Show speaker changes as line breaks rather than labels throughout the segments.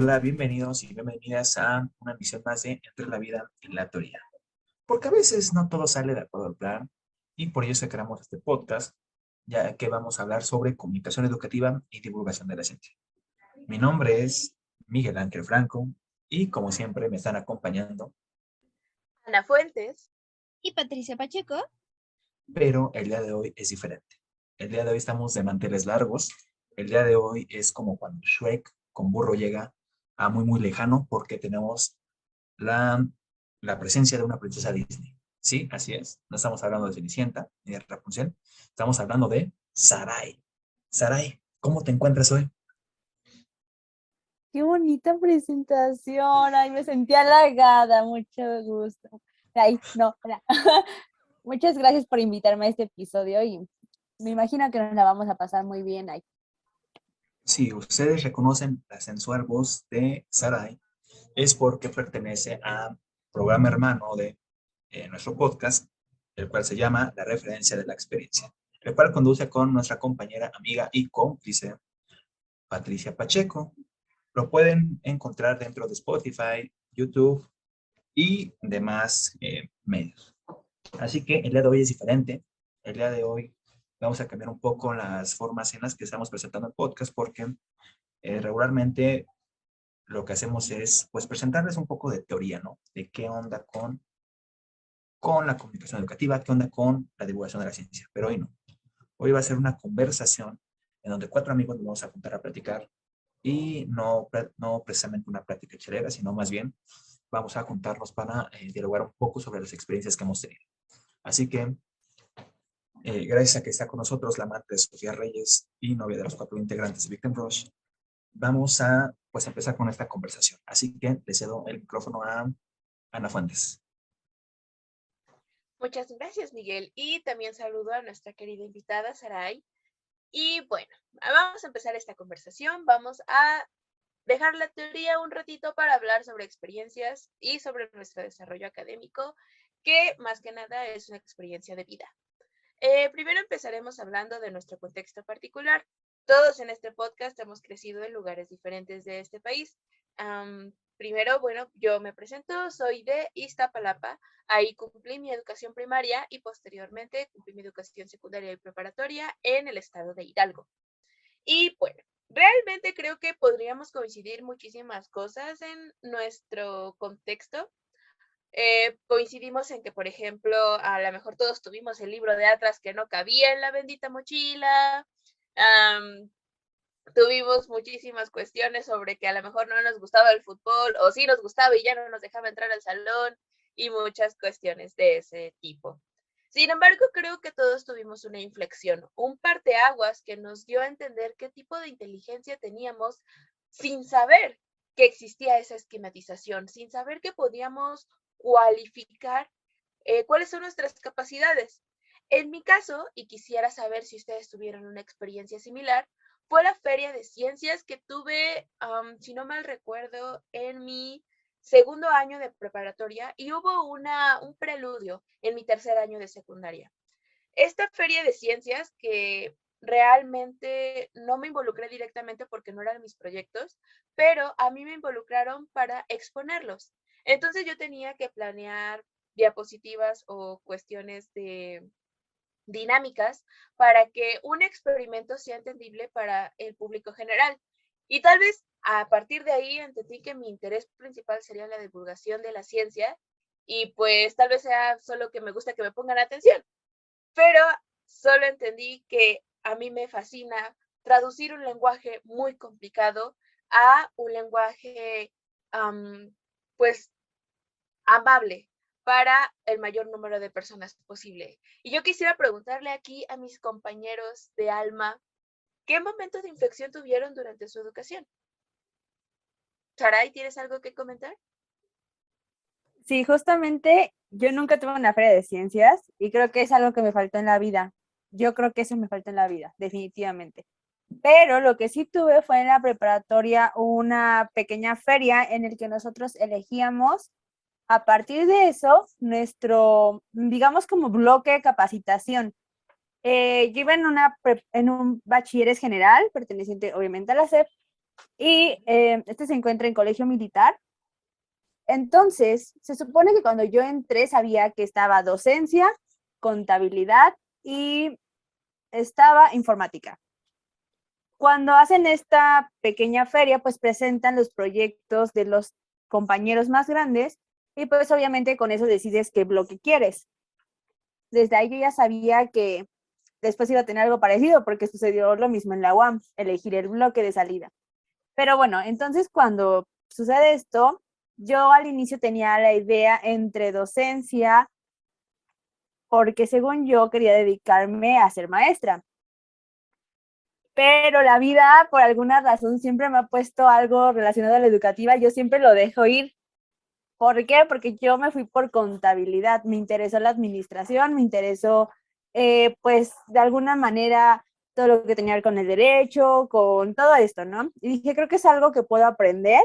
Hola, bienvenidos y bienvenidas a una emisión más de Entre la Vida y la Teoría. Porque a veces no todo sale de acuerdo al plan y por ello es que creamos este podcast, ya que vamos a hablar sobre comunicación educativa y divulgación de la ciencia. Mi nombre es Miguel Ángel Franco y como siempre me están acompañando,
Ana Fuentes.
Y Patricia Pacheco.
pero el día de hoy es diferente. El día de hoy estamos de manteles largos. El día de hoy es como cuando Shrek con burro llega a muy lejano porque tenemos la, la presencia de una princesa Disney. Sí, así es. No estamos hablando de Cenicienta ni de Rapunzel. Estamos hablando de Sarai. Sarai, ¿cómo te encuentras hoy?
Qué bonita presentación. Ay, me sentí halagada. Mucho gusto. Ay, no, no. Muchas gracias por invitarme a este episodio y me imagino que nos la vamos a pasar muy bien ahí.
Si ustedes reconocen la sensual voz de Sarai, es porque pertenece a programa hermano de nuestro podcast, el cual se llama La Referencia de la Experiencia, el cual conduce con nuestra compañera, amiga y cómplice, Patricia Pacheco. Lo pueden encontrar dentro de Spotify, YouTube y demás medios. Así que el día de hoy es diferente. El día de hoy vamos a cambiar un poco las formas en las que estamos presentando el podcast porque regularmente lo que hacemos es pues presentarles un poco de teoría, ¿no? De qué onda con la comunicación educativa, qué onda con la divulgación de la ciencia. Pero hoy no. Hoy va a ser una conversación en donde cuatro amigos nos vamos a juntar a platicar y no precisamente una plática chelera, sino más bien vamos a juntarnos para dialogar un poco sobre las experiencias que hemos tenido. Así que, gracias a que está con nosotros la amante de Sofía Reyes y novia de los cuatro integrantes de Victim Rush, vamos a pues empezar con esta conversación. Así que le cedo el micrófono a Ana Fuentes.
Muchas gracias, Miguel. Y también saludo a nuestra querida invitada, Sarai. Y bueno, vamos a empezar esta conversación. Vamos a dejar la teoría un ratito para hablar sobre experiencias y sobre nuestro desarrollo académico, que más que nada es una experiencia de vida. Primero empezaremos hablando de nuestro contexto particular. Todos en este podcast hemos crecido en lugares diferentes de este país. Primero, bueno, yo me presento, soy de Iztapalapa. Ahí cumplí mi educación primaria y posteriormente cumplí mi educación secundaria y preparatoria en el estado de Hidalgo. Y bueno, realmente creo que podríamos coincidir muchísimas cosas en nuestro contexto. Coincidimos en que, por ejemplo, a lo mejor todos tuvimos el libro de Atlas que no cabía en la bendita mochila. Tuvimos muchísimas cuestiones sobre que a lo mejor no nos gustaba el fútbol o sí nos gustaba y ya no nos dejaba entrar al salón y muchas cuestiones de ese tipo. Sin embargo, creo que todos tuvimos una inflexión, un parteaguas que nos dio a entender qué tipo de inteligencia teníamos sin saber que existía esa esquematización, sin saber que podíamos cualificar cuáles son nuestras capacidades. En mi caso, y quisiera saber si ustedes tuvieron una experiencia similar, fue la feria de ciencias que tuve, si no mal recuerdo, en mi segundo año de preparatoria y hubo un preludio en mi tercer año de secundaria. Esta feria de ciencias que realmente no me involucré directamente porque no eran mis proyectos, pero a mí me involucraron para exponerlos. Entonces yo tenía que planear diapositivas o cuestiones de dinámicas para que un experimento sea entendible para el público general. Y tal vez a partir de ahí entendí que mi interés principal sería la divulgación de la ciencia y pues tal vez sea solo que me gusta que me pongan atención, pero solo entendí que a mí me fascina traducir un lenguaje muy complicado a un lenguaje pues amable para el mayor número de personas posible. Y yo quisiera preguntarle aquí a mis compañeros de alma, ¿qué momentos de inflexión tuvieron durante su educación? Sarai, ¿tienes algo que comentar?
Sí, justamente yo nunca tuve una feria de ciencias y creo que es algo que me faltó en la vida. Yo creo que eso me faltó en la vida, definitivamente. Pero lo que sí tuve fue en la preparatoria una pequeña feria en el que nosotros elegíamos a partir de eso nuestro, digamos como bloque de capacitación. Yo iba en un bachilleres general, perteneciente obviamente a la SEP, y este se encuentra en colegio militar. Entonces, se supone que cuando yo entré sabía que estaba docencia, contabilidad y estaba informática. Cuando hacen esta pequeña feria, pues presentan los proyectos de los compañeros más grandes y pues obviamente con eso decides qué bloque quieres. Desde ahí yo ya sabía que después iba a tener algo parecido porque sucedió lo mismo en la UAM, elegir el bloque de salida. Pero bueno, entonces cuando sucede esto, yo al inicio tenía la idea entre docencia, porque según yo quería dedicarme a ser maestra. Pero la vida, por alguna razón, siempre me ha puesto algo relacionado a la educativa. Yo siempre lo dejo ir. ¿Por qué? Porque yo me fui por contabilidad. Me interesó la administración, me interesó, pues, de alguna manera, todo lo que tenía que ver con el derecho, con todo esto, ¿no? Y dije, creo que es algo que puedo aprender.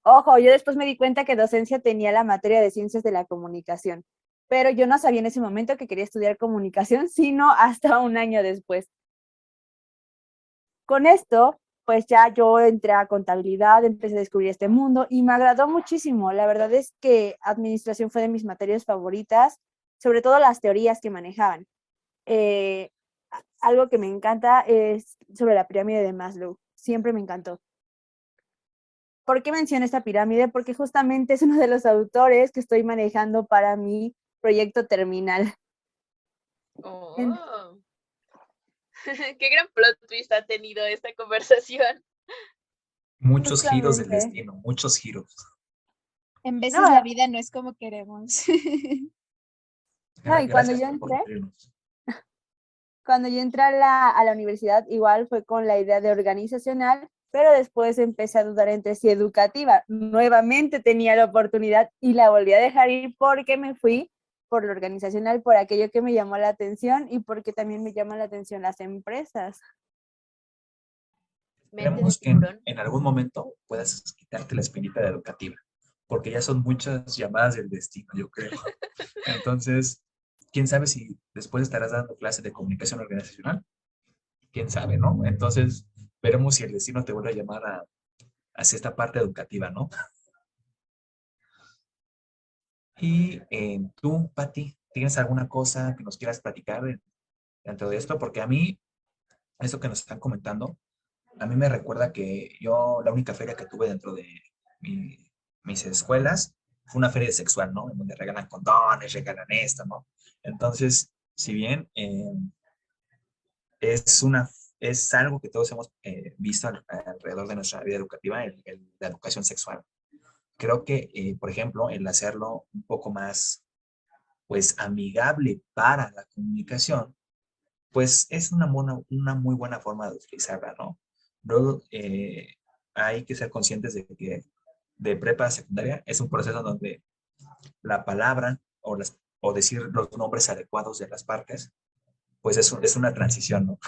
Ojo, yo después me di cuenta que docencia tenía la materia de ciencias de la comunicación, pero yo no sabía en ese momento que quería estudiar comunicación, sino hasta un año después. Con esto, pues ya yo entré a contabilidad, empecé a descubrir este mundo y me agradó muchísimo. La verdad es que administración fue de mis materias favoritas, sobre todo las teorías que manejaban. Eh, Algo que me encanta es sobre la pirámide de Maslow. Siempre me encantó. ¿Por qué menciono esta pirámide? Porque justamente es uno de los autores que estoy manejando para mi proyecto terminal.
Oh. Qué gran plot twist ha tenido esta conversación.
Muchos giros del
Justamente.
destino, muchos giros.
En veces
No,
la vida no es como queremos.
no, y
Gracias por construirnos.
cuando yo entré a la universidad, igual fue con la idea de organizacional, pero después empecé a dudar entre si educativa. Nuevamente tenía la oportunidad y la volví a dejar ir porque me fui por lo organizacional, por aquello que me llamó la atención y porque también me llaman la atención las empresas.
Mente de
Esperemos que
tiburón.
en algún momento puedas quitarte la espinita de educativa, porque ya son muchas llamadas del destino, yo creo. Entonces, quién sabe si después estarás dando clases de comunicación organizacional, quién sabe, ¿no? Entonces, veremos si el destino te vuelve a llamar hacia esta parte educativa, ¿no? Y tú, Patti, ¿tienes alguna cosa que nos quieras platicar dentro de esto? Porque a mí, esto que nos están comentando, a mí me recuerda que yo, la única feria que tuve dentro de mis escuelas fue una feria sexual, ¿no? En donde regalan condones, regalan esto, ¿no? Entonces, si bien es una, es algo que todos hemos visto alrededor de nuestra vida educativa, la educación sexual, creo que, por ejemplo, el hacerlo un poco más, pues, amigable para la comunicación, pues es una muy buena forma de utilizarla, ¿no? Luego, hay que ser conscientes de que de prepa a secundaria es un proceso donde la palabra o decir los nombres adecuados de las partes, pues es una transición, ¿no?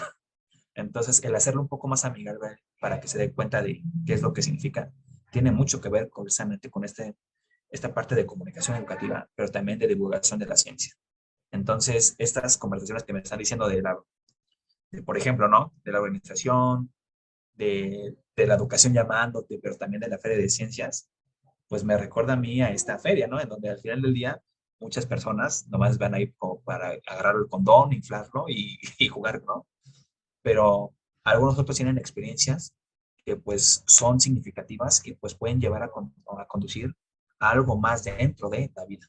Entonces, el hacerlo un poco más amigable para que se dé cuenta de qué es lo que significa, tiene mucho que ver precisamente con esta parte de comunicación educativa, pero también de divulgación de la ciencia. Entonces, estas conversaciones que me están diciendo por ejemplo, ¿no? De la organización, de la educación llamándote, pero también de la feria de ciencias, pues me recuerda a mí a esta feria, ¿no? En donde al final del día muchas personas nomás van a ir como para agarrar el condón, inflarlo y jugar, ¿no? Pero algunos otros tienen experiencias que pues son significativas y pues pueden llevar a conducir a algo más dentro de la vida.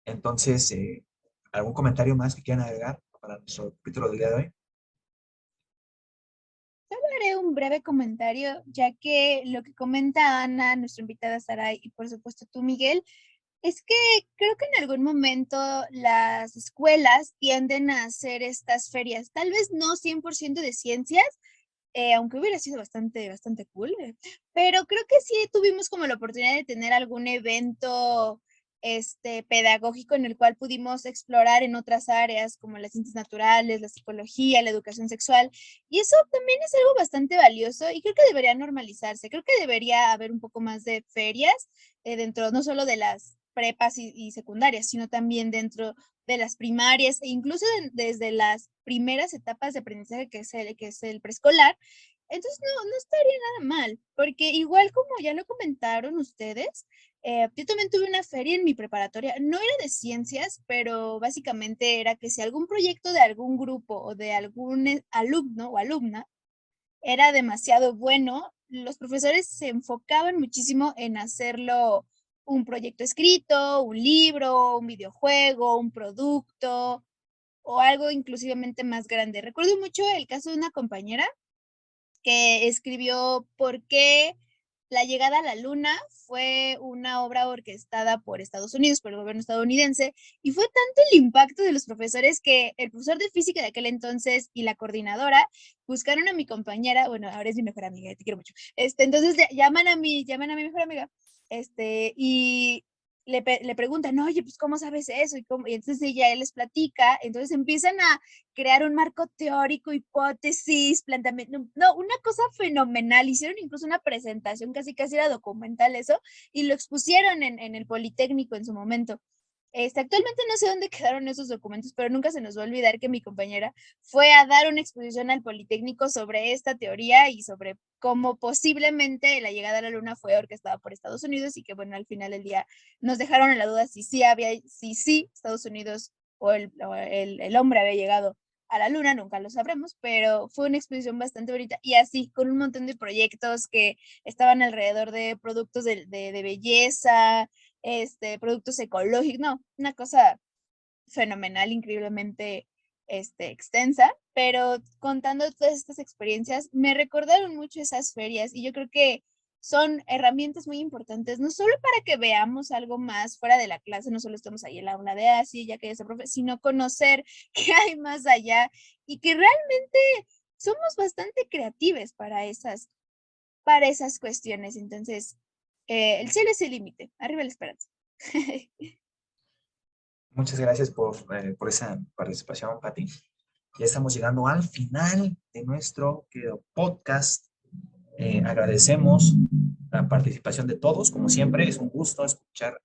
Entonces, ¿algún comentario más que quieran agregar para nuestro capítulo del día de hoy?
Haré un breve comentario, ya que lo que comenta Ana, nuestra invitada Saray, y por supuesto tú, Miguel, es que creo que en algún momento las escuelas tienden a hacer estas ferias, tal vez no 100% de ciencias, aunque hubiera sido bastante cool, pero creo que sí tuvimos como la oportunidad de tener algún evento pedagógico en el cual pudimos explorar en otras áreas como las ciencias naturales, la psicología, la educación sexual, y eso también es algo bastante valioso y creo que debería normalizarse, creo que debería haber un poco más de ferias dentro no solo de las prepas y secundarias, sino también dentro de las primarias e incluso desde las primeras etapas de aprendizaje que es el preescolar, Entonces no estaría nada mal, porque igual como ya lo comentaron ustedes, yo también tuve una feria en mi preparatoria, no era de ciencias, pero básicamente era que si algún proyecto de algún grupo o de algún alumno o alumna era demasiado bueno, los profesores se enfocaban muchísimo en hacerlo un proyecto escrito, un libro, un videojuego, un producto o algo inclusivamente más grande. Recuerdo mucho el caso de una compañera que escribió por qué la llegada a la luna fue una obra orquestada por Estados Unidos, por el gobierno estadounidense, y fue tanto el impacto de los profesores que el profesor de física de aquel entonces y la coordinadora buscaron a mi compañera, bueno, ahora es mi mejor amiga, te quiero mucho, entonces llaman a mi mejor amiga, y le preguntan, oye, pues, ¿cómo sabes eso? Y entonces él les platica, entonces empiezan a crear un marco teórico, hipótesis, planteamiento, no, una cosa fenomenal, hicieron incluso una presentación, casi era documental eso, y lo expusieron en el Politécnico en su momento. Actualmente no sé dónde quedaron esos documentos, pero nunca se nos va a olvidar que mi compañera fue a dar una exposición al Politécnico sobre esta teoría y sobre cómo posiblemente la llegada a la luna fue orquestada por Estados Unidos y que, bueno, al final del día nos dejaron en la duda si sí Estados Unidos o el hombre había llegado a la luna, nunca lo sabremos, pero fue una exposición bastante bonita y así, con un montón de proyectos que estaban alrededor de productos de belleza, productos ecológicos, no, una cosa fenomenal, increíblemente extensa, pero contando todas estas experiencias, me recordaron mucho esas ferias y yo creo que son herramientas muy importantes, no solo para que veamos algo más fuera de la clase, no solo estamos ahí en la aula de así, ya que ya se profe, sino conocer qué hay más allá y que realmente somos bastante creativos para esas cuestiones. Entonces, el cielo es el límite, arriba la esperanza.
Muchas gracias por esa participación, Pati. Ya estamos llegando al final de nuestro querido podcast. Agradecemos la participación de todos. Como siempre, es un gusto escuchar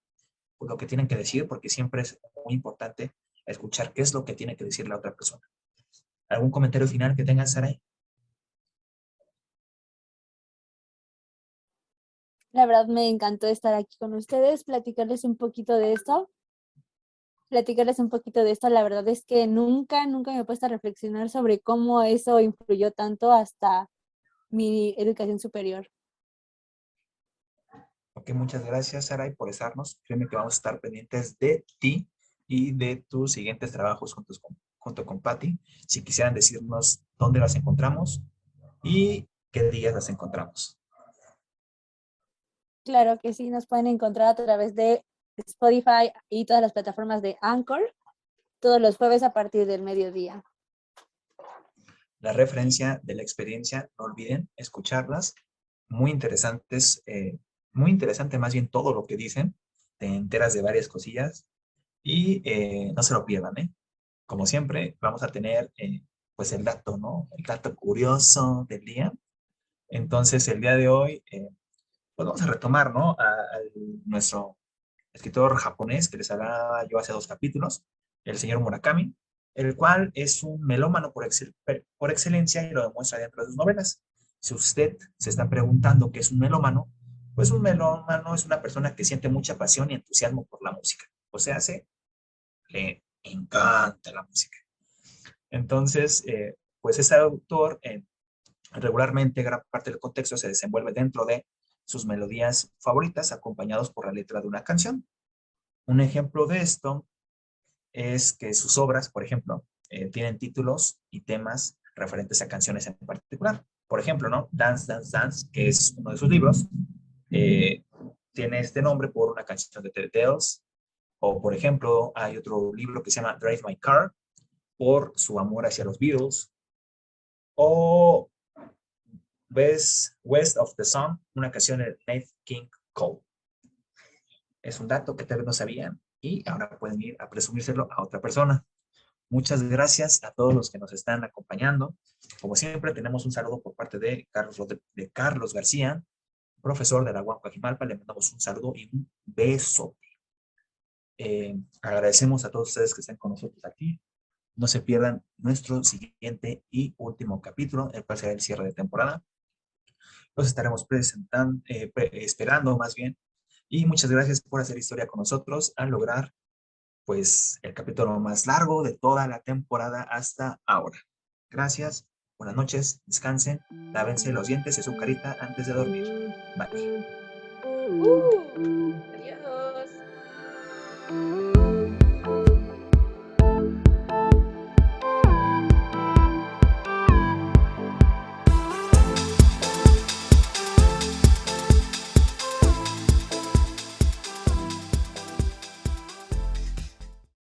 lo que tienen que decir, porque siempre es muy importante escuchar qué es lo que tiene que decir la otra persona. ¿Algún comentario final que tengan, Saray?
La verdad me encantó estar aquí con ustedes, platicarles un poquito de esto. La verdad es que nunca me he puesto a reflexionar sobre cómo eso influyó tanto hasta mi educación superior.
Ok, muchas gracias, Saray, por estarnos. Créeme que vamos a estar pendientes de ti y de tus siguientes trabajos junto con Patti. Si quisieran decirnos dónde las encontramos y qué días las encontramos.
Claro que sí, nos pueden encontrar a través de Spotify y todas las plataformas de Anchor, todos los jueves a partir del mediodía.
La referencia de la experiencia, no olviden escucharlas. Muy interesantes, muy interesante más bien todo lo que dicen. Te enteras de varias cosillas y no se lo pierdan, ¿eh? Como siempre, vamos a tener pues el dato, ¿no? El dato curioso del día. Entonces, el día de hoy, pues vamos a retomar, ¿no? A nuestro escritor japonés que les hablaba yo hace 2 capítulos, el señor Murakami, el cual es un melómano por excelencia y lo demuestra dentro de sus novelas. Si usted se está preguntando qué es un melómano, pues un melómano es una persona que siente mucha pasión y entusiasmo por la música. O sea, le encanta la música. Entonces, pues este autor regularmente gran parte del contexto se desenvuelve dentro de sus melodías favoritas acompañados por la letra de una canción. Un ejemplo de esto es que sus obras, por ejemplo, tienen títulos y temas referentes a canciones en particular. Por ejemplo, ¿no? Dance, Dance, Dance, que es uno de sus libros, tiene este nombre por una canción de The Dells. O, por ejemplo, hay otro libro que se llama Drive My Car, por su amor hacia los Beatles. O West of the Sun, una canción de Nat King Cole. Es un dato que tal vez no sabían y ahora pueden ir a presumírselo a otra persona. Muchas gracias a todos los que nos están acompañando. Como siempre, tenemos un saludo por parte de Carlos García, profesor de la UAM Coajimalpa. Le mandamos un saludo y un beso. Agradecemos a todos ustedes que estén con nosotros aquí. No se pierdan nuestro siguiente y último capítulo, el cual será el cierre de temporada. los estaremos esperando más bien. Y muchas gracias por hacer historia con nosotros al lograr pues el capítulo más largo de toda la temporada hasta ahora. Gracias, buenas noches, descansen, lávense los dientes y su carita antes de dormir. Bye.
Adiós.